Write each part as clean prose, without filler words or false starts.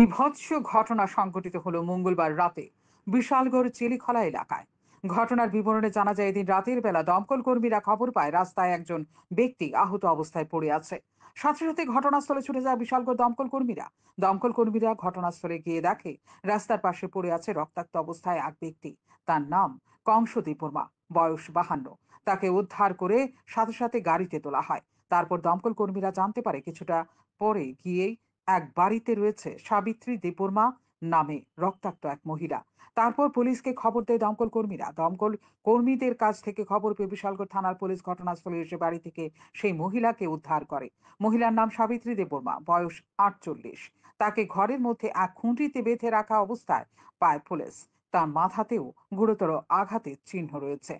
বীভৎস ঘটনা সংঘটিত হলো মঙ্গলবার রাতে বিশালগড় চিলিখলা এলাকায়। ঘটনার বিবরণে জানা যায়, এদিন রাতের বেলা দমকল কর্মীরা খবর পায় রাস্তায় একজন ব্যক্তি আহত অবস্থায় পড়ে আছে। সাথে সাথে ঘটনাস্থলে ছুটে যায় বিশালগড় দমকল কর্মীরা ঘটনাস্থলে গিয়ে দেখে রাস্তার পাশে পড়ে আছে রক্তাক্ত অবস্থায় এক ব্যক্তি। তার নাম কংসদীপ বর্মা, বয়স 52। তাকে উদ্ধার করে সাথে সাথে গাড়িতে তোলা হয়। তারপর দমকল কর্মীরা জানতে পারে কিছুটা পরে গিয়েই এক বাড়িতে রয়েছে সাবিত্রী দেববর্মা নামে রক্তাক্ত এক মহিলা। তারপর পুলিশকে খবর দেয় দমকল কর্মীদের কাছ থেকে খবর পেয়ে বিশালগড় থানার পুলিশ ঘটনাস্থলে এসে বাড়ি থেকে সেই মহিলাকে উদ্ধার করে। মহিলার নাম সাবিত্রী দেববর্মা, বয়স 48। তাকে ঘরের মধ্যে এক খুঁটিতে বেঁধে রাখা অবস্থায় পায় পুলিশ। তার মাথাতেও গুরুতর আঘাতের চিহ্ন রয়েছে।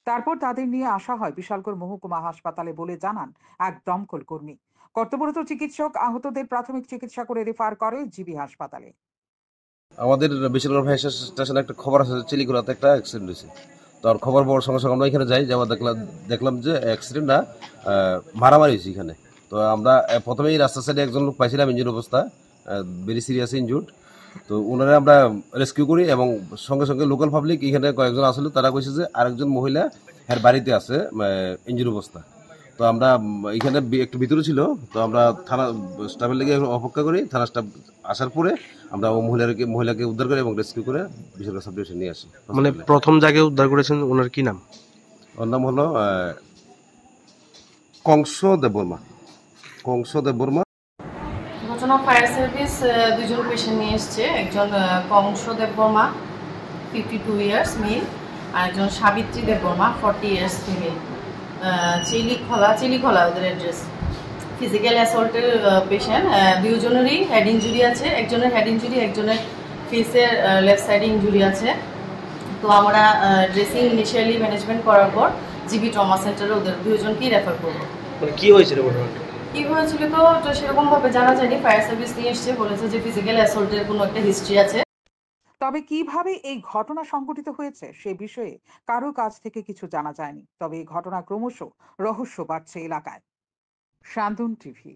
তারপর তাদের নিয়ে আসা হয় বিশালগড় মহকুমা হাসপাতালে বলে জানান এক দমকল কর্মী। কর্তব্যরত চিকিৎসক আহতদের প্রাথমিক চিকিৎসা করে রেফার করে জিবি হাসপাতালে। আমাদের বিশালগড় ফায়ার স্টেশনে একটা খবর আছে, চিলিখোলাতে একটা অ্যাক্সিডেন্ট হয়েছে। তো আর খবর পাওয়ার সঙ্গে সঙ্গে আমরা এখানে যাই, যাওয়া দেখলাম যে অ্যাক্সিডেন্ট না, মারামারি হয়েছে এখানে। তো আমরা প্রথমেই রাস্তার সাইডে একজন লোক পাইছিলাম ইঞ্জুর অবস্থা, ভেরি সিরিয়াস ইঞ্জুর্ড। তো ওনারা আমরা রেস্কিউ করি এবং সঙ্গে সঙ্গে লোকাল পাবলিক এখানে কয়েকজন আসলে তারা কইছে যে আরেকজন মহিলা এর বাড়িতে আছে ইঞ্জুর অবস্থা। তো আমরা এখানে একটু ভিতরে ছিল, তো আমরা থানা স্টাফের লেগে অপেক্ষা করি। থানা স্টাফ আসার পরে আমরা ও মহিলাকে উদ্ধার করে এবং রেস্কিউ করে বিশালগড় সাব ডিভিশন নিয়ে আসি। মানে প্রথম জায়গায় উদ্ধার করেছেন, ওনার কি নাম? ওর নাম হলো কংসদেব বর্মা। ঘটনা ফায়ার সার্ভিস দুজন পেশেন্ট নিয়ে এসছে। একজন কংসদেব বর্মা 52 ইয়ার্স মেল, আর একজন সাবিত্রী দেব বর্মা 40 ইয়ার্স ফিমেল। চিলিখলা ওদের অ্যাড্রেস। ফিজিক্যাল অ্যাসল্টের পেশেন্ট, দুজনেরই হেড ইঞ্জুরি আছে। একজনের হেড ইঞ্জুরি, একজনের ফেসের লেফট সাইডে ইঞ্জুরি আছে। তো আমরা ড্রেসিং ইনিশিয়ালি ম্যানেজমেন্ট করার পর জিবি ট্রমা সেন্টারে ওদের দুজনকেই রেফার করবো। কি হয়েছিল ঘটনাটা? কি হয়েছিল তো সেরকম ভাবে জানা যায়নি। ফায়ার সার্ভিস নিয়ে এসছে, বলেছে যে ফিজিক্যাল অ্যাসল্টের কোনো একটা হিস্ট্রি আছে। তবে কিভাবে এই ঘটনা সংঘটিত হয়েছে সে বিষয়ে কারো কাছ থেকে কিছু জানা যায়নি। তবে এই ঘটনা ক্রমশ রহস্য বাড়ছে এলাকায়। শান্তন টিভি।